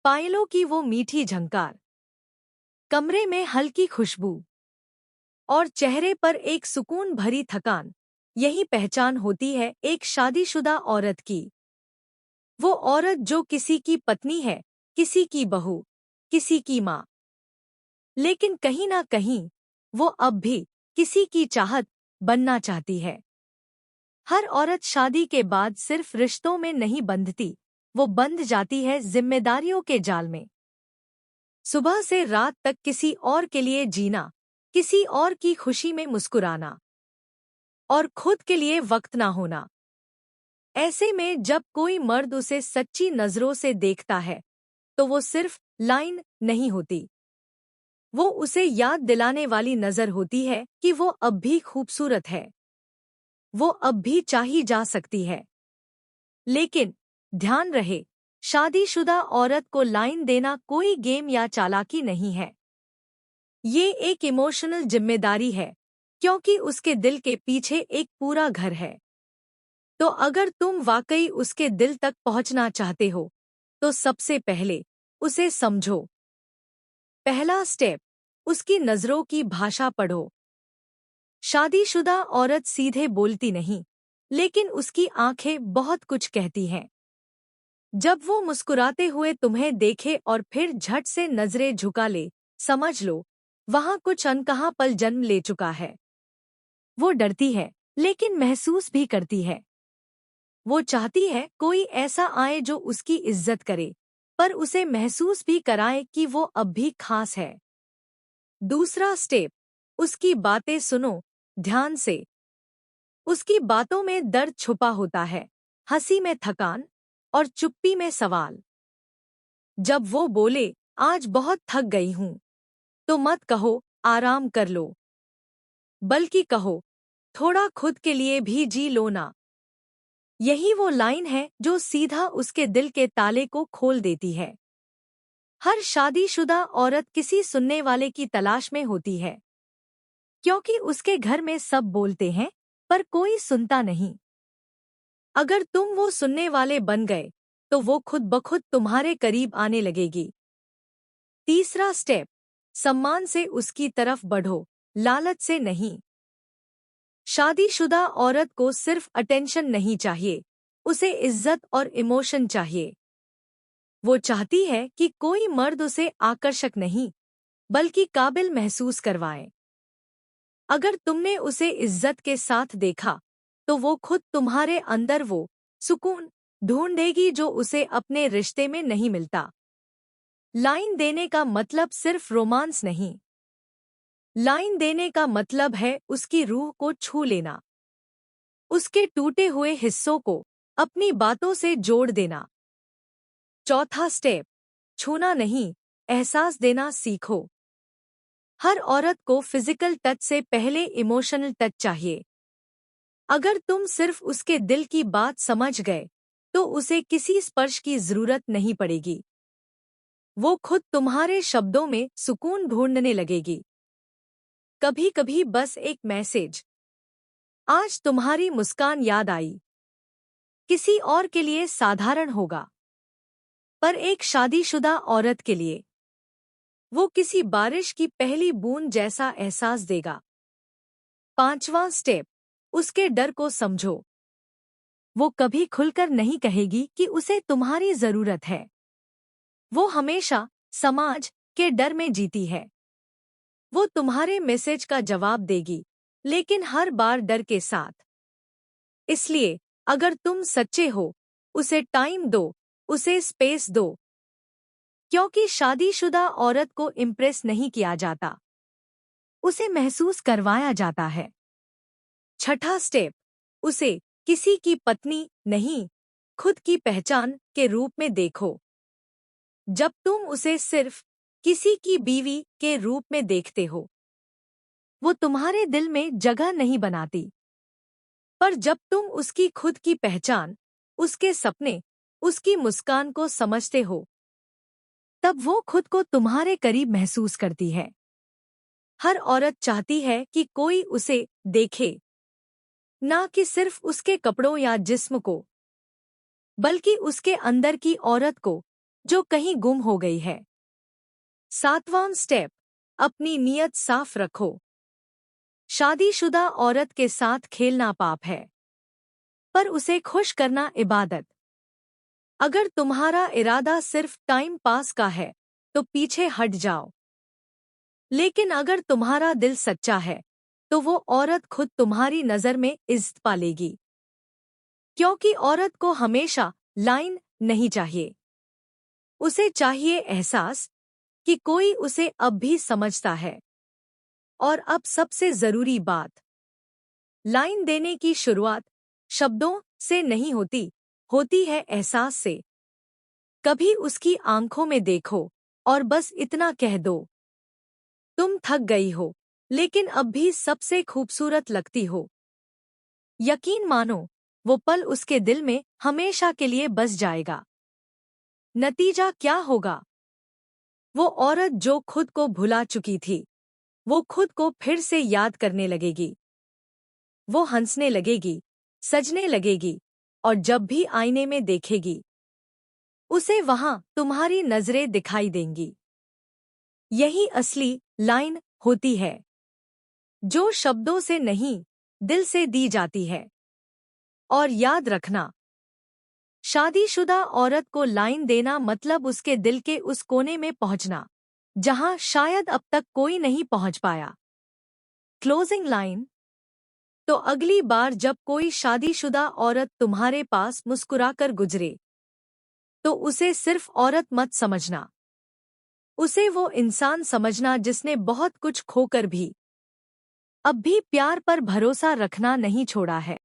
पायलों की वो मीठी झंकार, कमरे में हल्की खुशबू और चेहरे पर एक सुकून भरी थकान, यही पहचान होती है एक शादीशुदा औरत की। वो औरत जो किसी की पत्नी है, किसी की बहू, किसी की माँ, लेकिन कहीं ना कहीं वो अब भी किसी की चाहत बनना चाहती है। हर औरत शादी के बाद सिर्फ रिश्तों में नहीं बंधती, वो बंध जाती है जिम्मेदारियों के जाल में। सुबह से रात तक किसी और के लिए जीना, किसी और की खुशी में मुस्कुराना और खुद के लिए वक्त ना होना। ऐसे में जब कोई मर्द उसे सच्ची नजरों से देखता है, तो वो सिर्फ लाइन नहीं होती, वो उसे याद दिलाने वाली नजर होती है कि वो अब भी खूबसूरत है, वो अब भी चाही जा सकती है। लेकिन ध्यान रहे, शादीशुदा औरत को लाइन देना कोई गेम या चालाकी नहीं है। ये एक इमोशनल जिम्मेदारी है, क्योंकि उसके दिल के पीछे एक पूरा घर है। तो अगर तुम वाकई उसके दिल तक पहुंचना चाहते हो, तो सबसे पहले उसे समझो। पहला स्टेप, उसकी नजरों की भाषा पढ़ो। शादीशुदा औरत सीधे बोलती नहीं, लेकिन उसकी आंखें बहुत कुछ कहती हैं। जब वो मुस्कुराते हुए तुम्हें देखे और फिर झट से नजरें झुका ले, समझ लो वहां कुछ अनकहा पल जन्म ले चुका है। वो डरती है, लेकिन महसूस भी करती है। वो चाहती है कोई ऐसा आए जो उसकी इज्जत करे, पर उसे महसूस भी कराए कि वो अब भी खास है। दूसरा स्टेप, उसकी बातें सुनो ध्यान से। उसकी बातों में दर्द छुपा होता है, हंसी में थकान और चुप्पी में सवाल। जब वो बोले, आज बहुत थक गई हूं, तो मत कहो आराम कर लो, बल्कि कहो थोड़ा खुद के लिए भी जी लो ना। यही वो लाइन है जो सीधा उसके दिल के ताले को खोल देती है। हर शादीशुदा औरत किसी सुनने वाले की तलाश में होती है, क्योंकि उसके घर में सब बोलते हैं, पर कोई सुनता नहीं। अगर तुम वो सुनने वाले बन गए, तो वो खुद ब खुद तुम्हारे करीब आने लगेगी। तीसरा स्टेप, सम्मान से उसकी तरफ बढ़ो, लालच से नहीं। शादीशुदा औरत को सिर्फ अटेंशन नहीं चाहिए, उसे इज्जत और इमोशन चाहिए। वो चाहती है कि कोई मर्द उसे आकर्षक नहीं, बल्कि काबिल महसूस करवाए। अगर तुमने उसे इज्जत के साथ देखा, तो वो खुद तुम्हारे अंदर वो सुकून ढूंढेगी जो उसे अपने रिश्ते में नहीं मिलता। लाइन देने का मतलब सिर्फ रोमांस नहीं। लाइन देने का मतलब है उसकी रूह को छू लेना, उसके टूटे हुए हिस्सों को अपनी बातों से जोड़ देना। चौथा स्टेप, छूना नहीं, एहसास देना सीखो। हर औरत को फिजिकल टच से पहले इमोशनल टच चाहिए। अगर तुम सिर्फ उसके दिल की बात समझ गए, तो उसे किसी स्पर्श की जरूरत नहीं पड़ेगी। वो खुद तुम्हारे शब्दों में सुकून ढूंढने लगेगी। कभी कभी बस एक मैसेज, आज तुम्हारी मुस्कान याद आई, किसी और के लिए साधारण होगा, पर एक शादीशुदा औरत के लिए वो किसी बारिश की पहली बूंद जैसा एहसास देगा। पांचवां स्टेप, उसके डर को समझो। वो कभी खुलकर नहीं कहेगी कि उसे तुम्हारी जरूरत है। वो हमेशा समाज के डर में जीती है। वो तुम्हारे मैसेज का जवाब देगी, लेकिन हर बार डर के साथ। इसलिए अगर तुम सच्चे हो, उसे टाइम दो, उसे स्पेस दो, क्योंकि शादीशुदा औरत को इम्प्रेस नहीं किया जाता, उसे महसूस करवाया जाता है। छठा स्टेप, उसे किसी की पत्नी नहीं, खुद की पहचान के रूप में देखो। जब तुम उसे सिर्फ किसी की बीवी के रूप में देखते हो, वो तुम्हारे दिल में जगह नहीं बनाती। पर जब तुम उसकी खुद की पहचान, उसके सपने, उसकी मुस्कान को समझते हो, तब वो खुद को तुम्हारे करीब महसूस करती है। हर औरत चाहती है कि कोई उसे देखे, ना कि सिर्फ उसके कपड़ों या जिस्म को, बल्कि उसके अंदर की औरत को, जो कहीं गुम हो गई है। 7वां स्टेप, अपनी नीयत साफ रखो। शादीशुदा औरत के साथ खेलना पाप है, पर उसे खुश करना इबादत। अगर तुम्हारा इरादा सिर्फ टाइम पास का है तो पीछे हट जाओ, लेकिन अगर तुम्हारा दिल सच्चा है तो वो औरत खुद तुम्हारी नजर में इज्जत पालेगी, क्योंकि औरत को हमेशा लाइन नहीं चाहिए, उसे चाहिए एहसास कि कोई उसे अब भी समझता है। और अब सबसे जरूरी बात, लाइन देने की शुरुआत शब्दों से नहीं होती, होती है एहसास से। कभी उसकी आंखों में देखो और बस इतना कह दो, तुम थक गई हो लेकिन अब भी सबसे खूबसूरत लगती हो। यकीन मानो, वो पल उसके दिल में हमेशा के लिए बस जाएगा। नतीजा क्या होगा? वो औरत जो खुद को भुला चुकी थी, वो खुद को फिर से याद करने लगेगी। वो हंसने लगेगी, सजने लगेगी, और जब भी आईने में देखेगी, उसे वहां तुम्हारी नजरें दिखाई देंगी। यही असली लाइन होती है, जो शब्दों से नहीं, दिल से दी जाती है। और याद रखना, शादीशुदा औरत को लाइन देना मतलब उसके दिल के उस कोने में पहुंचना, जहां शायद अब तक कोई नहीं पहुंच पाया। Closing line. तो अगली बार जब कोई शादीशुदा औरत तुम्हारे पास मुस्कुराकर गुजरे, तो उसे सिर्फ औरत मत समझना, उसे वो इंसान समझना जिसने बहुत कुछ खोकर भी अब भी प्यार पर भरोसा रखना नहीं छोड़ा है।